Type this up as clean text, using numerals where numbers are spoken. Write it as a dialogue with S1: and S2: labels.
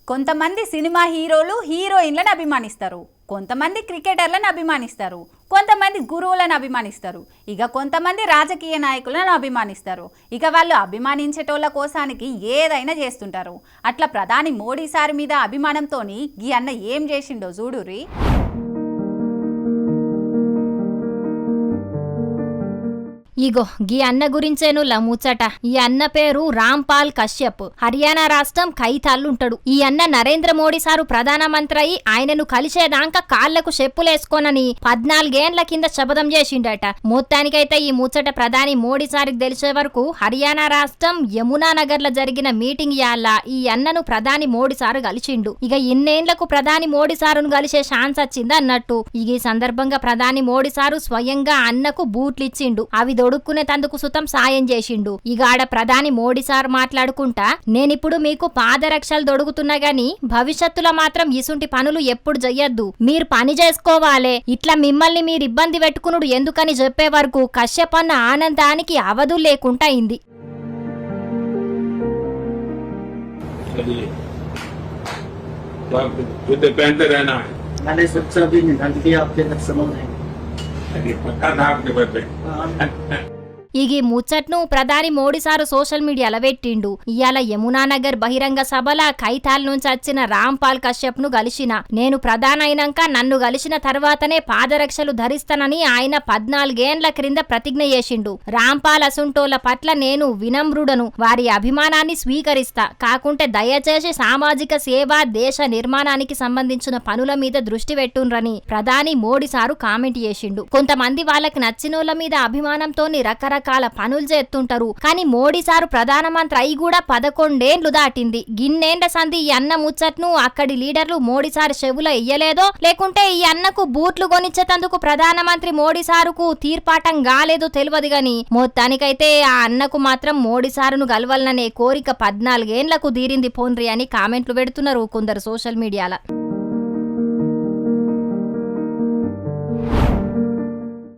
S1: కొంతమంది సినిమా హీరోలు హీరోయిన్లను అభిమానిస్తారు, కొంతమంది క్రికెటర్లను అభిమానిస్తారు, కొంతమంది గురువులను అభిమానిస్తారు, ఇక కొంతమంది రాజకీయ నాయకులను అభిమానిస్తారు. ఇక వాళ్ళు అభిమానించేటోళ్ళ కోసానికి ఏదైనా చేస్తుంటారు. అట్లా ప్రధాని మోడీ సార్ మీద అభిమానంతోని ఈ అన్న ఏం చేసిండో చూడురి.
S2: ఇగో గీ అన్న గురించేను ముచ్చట. ఈ అన్న పేరు రాంపాల్ కశ్యప్. హర్యానా రాష్ట్రం కైతాళ్ళుంటాడు. ఈ అన్న నరేంద్ర మోడీ సారు ప్రధానమంత్రి అయి ఆయనను కలిసేదాకా కాళ్లకు చెప్పులేసుకోనని 14 ఏండ్ల కింద శపథం చేసిండట. మొత్తానికైతే ఈ ముచ్చట ప్రధాని మోడీ సారికి తెలిసే వరకు హర్యానా రాష్ట్రం యమునా నగర్ లో జరిగిన మీటింగ్ యాళ్ళ ఈ అన్నను ప్రధాని మోడీ సారు కలిసిండు. ఇక ఇన్నేండ్లకు ప్రధాని మోడీ సారును కలిసే ఛాన్స్ వచ్చింది అన్నట్టు. ఇక ఈ సందర్భంగా ప్రధాని మోడీ సారు స్వయంగా అన్నకు బూట్లిచ్చిండు. అవి దొడుక్కునే తందుకు సుతం సాయం చేసిండు. ఇక ఆడ ప్రధాని మోడీ సార్ మాట్లాడుకుంటా, నేనిప్పుడు మీకు పాదరక్షలు దొడుగుతున్నా గాని భవిష్యత్తులో మాత్రం ఇసుంటి పనులు ఎప్పుడు చెయ్యొద్దు, మీరు పని చేసుకోవాలే, ఇట్లా మిమ్మల్ని మీరు ఇబ్బంది పెట్టుకునుడు ఎందుకని చెప్పే వరకు కశ్యప్ అన్న ఆనందానికి అవధులు లేకుండా అయింది.
S3: मैंने सोचा भी निकाल दिया आपके तक समझ नहीं
S4: पक्का था आपके बदले।
S2: ఇక ఈ ముచ్చట్ను ప్రధాని మోడీ సారు సోషల్ మీడియాలో పెట్టిండు. ఇయాల యమునా నగర్ బహిరంగ సభల కైతాల్ నుంచి వచ్చిన రాంపాల్ కశ్యప్ ను కలిసిన, నేను ప్రధాని అయినాక నన్ను కలిసిన తర్వాతనే పాదరక్షలు ధరిస్తానని ఆయన 14 ఏండ్ల క్రింద ప్రతిజ్ఞ చేసిండు. రాంపాల్ అసుంటోల పట్ల నేను వినమ్రుడను, వారి అభిమానాన్ని స్వీకరిస్తా, కాకుంటే దయచేసి సామాజిక సేవ దేశ నిర్మాణానికి సంబంధించిన పనుల మీద దృష్టి పెట్టుండ్రని ప్రధాని మోడీ సారు కామెంట్ చేసిండు. కొంతమంది వాళ్ళకి నచ్చినోళ్ళ మీద అభిమానంతోని రకరకాల పనులు చేస్తుంటారు, కానీ మోడీ సారు ప్రధానమంత్రి అయి కూడా 11 ఏండ్లు దాటింది. గిన్నేండ్ల సంధి ఈ అన్న ముచ్చట్ను అక్కడి లీడర్లు మోడీ సారు చెవులో ఇయ్యలేదో, లేకుంటే ఈ అన్నకు బూట్లు కొనిచ్చేతందుకు ప్రధానమంత్రి మోడీ సారుకు తీర్పాటం కాలేదో తెలియదు గాని మొత్తానికైతే ఆ అన్నకు మాత్రం మోడీ సారును గెలవాలనే కోరిక 14 ఏండ్లకు తీరింది పోన్రి అని కామెంట్లు పెడుతున్నారు కొందరు సోషల్ మీడియాలో.